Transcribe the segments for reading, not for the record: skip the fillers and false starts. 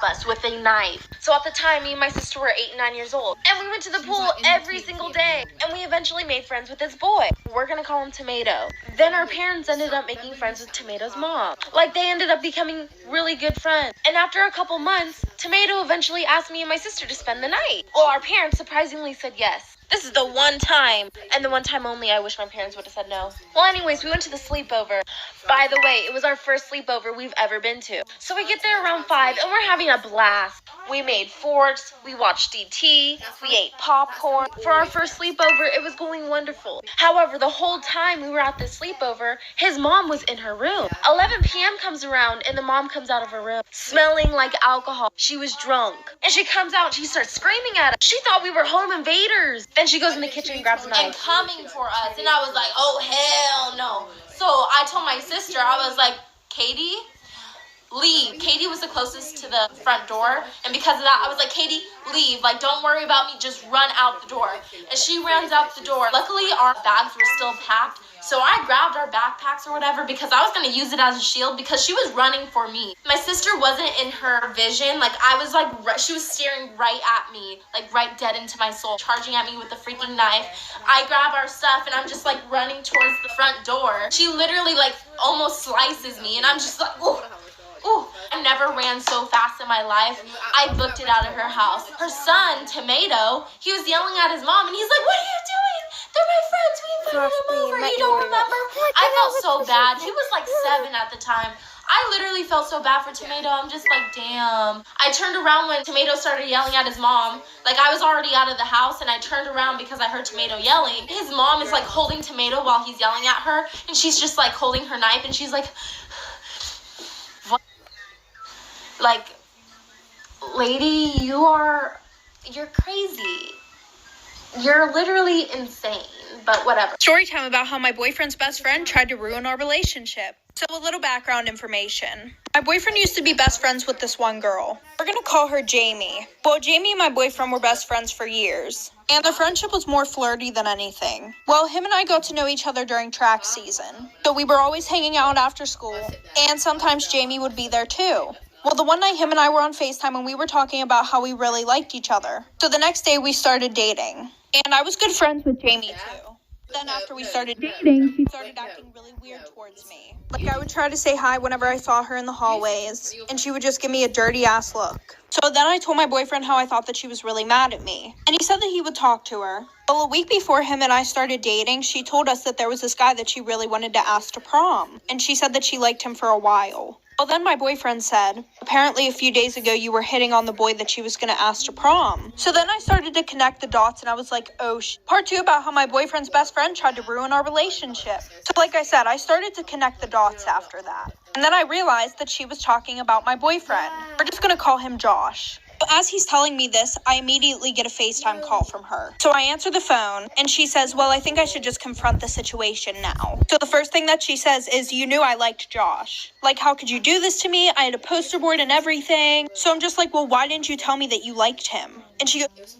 us with a knife. So at the time, me and my sister were 8 and 9 years old, and we went to the pool every single day, and we eventually made friends with this boy. We're gonna call him Tomato. Then our parents ended up making friends with Tomato's mom. Like, they ended up becoming really good friends. And after a couple months, Tomato eventually asked me and my sister to spend the night. Well, our parents surprisingly said yes. This is the one time, and the one time only, I wish my parents would have said no. Well, anyways, we went to the sleepover. By the way, it was our first sleepover we've ever been to. So we get there around 5, and we're having a blast. We made forts, we watched DT, we ate popcorn. For our first sleepover, it was going wonderful. However, the whole time we were at this sleepover, his mom was in her room. 11 p.m. comes around, and the mom comes out of her room, smelling like alcohol. She was drunk. And she comes out, and she starts screaming at us. She thought we were home invaders. Then she goes in the kitchen and grabs a knife. And coming for us. And I was like, oh, hell no. So I told my sister, I was like, Katie, leave. Katie was the closest to the front door. And because of that, I was like, Katie, leave. Like, don't worry about me. Just run out the door. And she runs out the door. Luckily, our bags were still packed. So I grabbed our backpacks or whatever because I was going to use it as a shield because she was running for me. My sister wasn't in her vision. Like, I was like, she was staring right at me, like right dead into my soul, charging at me with a freaking knife. I grab our stuff and I'm just like running towards the front door. She literally like almost slices me and I'm just like, ooh. Ooh, I never ran so fast in my life. I booked it out of her house. Her son, Tomato, he was yelling at his mom and he's like, what are you doing? They're my friends. We invited them over. You don't remember? I felt so bad. He was like 7 at the time. I literally felt so bad for Tomato. I'm just like, damn. I turned around when Tomato started yelling at his mom. Like, I was already out of the house, and I turned around because I heard Tomato yelling. His mom is like holding Tomato while he's yelling at her, and she's just like holding her knife, and she's like, like, lady, you're crazy. You're literally insane, but whatever. Story time about how my boyfriend's best friend tried to ruin our relationship. So a little background information. My boyfriend used to be best friends with this one girl. We're gonna call her Jamie. Well, Jamie and my boyfriend were best friends for years, and their friendship was more flirty than anything. Well, him and I got to know each other during track season, so we were always hanging out after school, and sometimes Jamie would be there too. Well, the one night him and I were on FaceTime and we were talking about how we really liked each other. So the next day we started dating. And I was good friends with Jamie too. Then after we started dating, she started acting really weird towards me. Like, I would try to say hi whenever I saw her in the hallways, and she would just give me a dirty ass look. So then I told my boyfriend how I thought that she was really mad at me. And he said that he would talk to her. Well, a week before him and I started dating, she told us that there was this guy that she really wanted to ask to prom. And she said that she liked him for a while. Well, then my boyfriend said, apparently a few days ago you were hitting on the boy that she was going to ask to prom. So then I started to connect the dots and I was like, oh, Part 2 about how my boyfriend's best friend tried to ruin our relationship. So like I said, I started to connect the dots after that. And then I realized that she was talking about my boyfriend. We're just going to call him Josh. But as he's telling me this, I immediately get a FaceTime call from her. So I answer the phone, and she says, well, I think I should just confront the situation now. So the first thing that she says is, you knew I liked Josh. Like, how could you do this to me? I had a poster board and everything. So I'm just like, well, why didn't you tell me that you liked him? And she goes,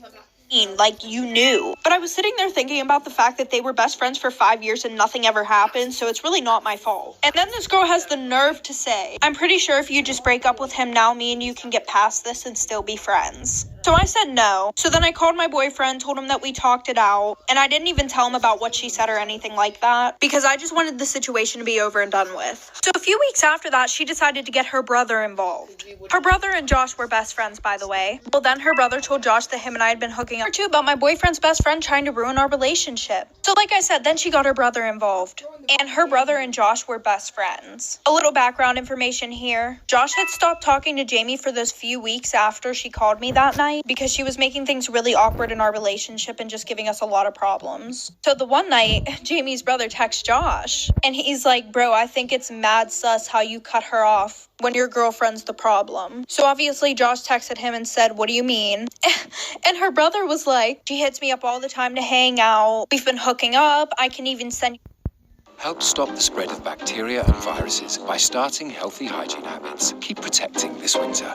like, you knew. But I was sitting there thinking about the fact that they were best friends for 5 years and nothing ever happened, so it's really not my fault. And then this girl has the nerve to say, I'm pretty sure if you just break up with him now, me and you can get past this and still be friends. So I said no. So then I called my boyfriend, told him that we talked it out, and I didn't even tell him about what she said or anything like that, because I just wanted the situation to be over and done with. So a few weeks after that, she decided to get her brother involved. Her brother and Josh were best friends, by the way. Well, then her brother told Josh that him and I had been hooking up too about my boyfriend's best friend trying to ruin our relationship. So like I said, then she got her brother involved, and her brother and Josh were best friends. A little background information here. Josh had stopped talking to Jamie for those few weeks after she called me that night, because she was making things really awkward in our relationship and just giving us a lot of problems. So the one night, Jamie's brother texts Josh, and he's like, bro, I think it's mad sus how you cut her off when your girlfriend's the problem. So obviously Josh texted him and said, what do you mean? And her brother was like, she hits me up all the time to hang out. We've been hooking up. I can even send. Help stop the spread of bacteria and viruses by starting healthy hygiene habits. Keep protecting this winter.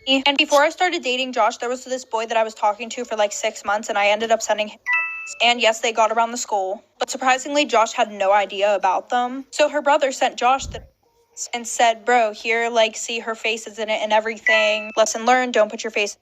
And before I started dating Josh, there was this boy that I was talking to for like 6 months, and I ended up sending him And yes, they got around the school. But surprisingly, Josh had no idea about them. So her brother sent Josh the and said, bro, here, like, see, her face is in it and everything. Lesson learned, don't put your face.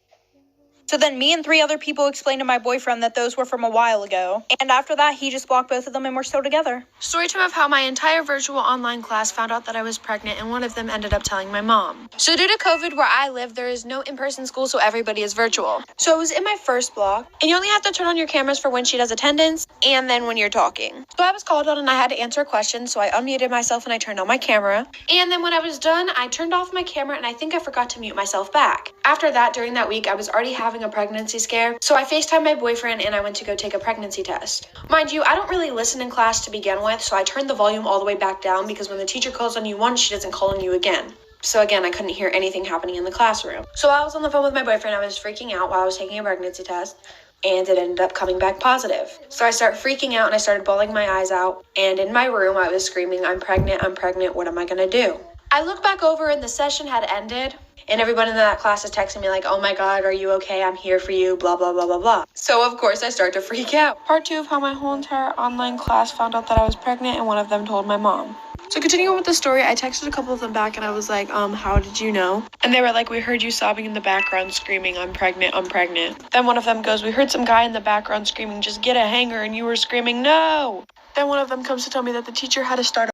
So then me and 3 other people explained to my boyfriend that those were from a while ago. And after that, he just blocked both of them and we're still together. Story time of how my entire virtual online class found out that I was pregnant and one of them ended up telling my mom. So due to COVID where I live, there is no in-person school, so everybody is virtual. So I was in my first block, and you only have to turn on your cameras for when she does attendance and then when you're talking. So I was called on and I had to answer a question, so I unmuted myself and I turned on my camera. And then when I was done, I turned off my camera and I think I forgot to mute myself back. After that, during that week, I was already having a pregnancy scare, so I FaceTimed my boyfriend and I went to go take a pregnancy test. Mind you, I don't really listen in class to begin with, so I turned the volume all the way back down because when the teacher calls on you once, she doesn't call on you again. So again, I couldn't hear anything happening in the classroom. So I was on the phone with my boyfriend, I was freaking out while I was taking a pregnancy test, and it ended up coming back positive. So I started freaking out and I started bawling my eyes out, and in my room I was screaming, I'm pregnant, what am I gonna do? I look back over and the session had ended, and everyone in that class is texting me like, oh my god, are you okay? I'm here for you, blah, blah, blah, blah, blah. So of course I start to freak out. Part 2 of how my whole entire online class found out that I was pregnant and one of them told my mom. So continuing with the story, I texted a couple of them back and I was like, how did you know? And they were like, we heard you sobbing in the background screaming, I'm pregnant. Then one of them goes, we heard some guy in the background screaming, just get a hanger, and you were screaming, no. Then one of them comes to tell me that the teacher had to start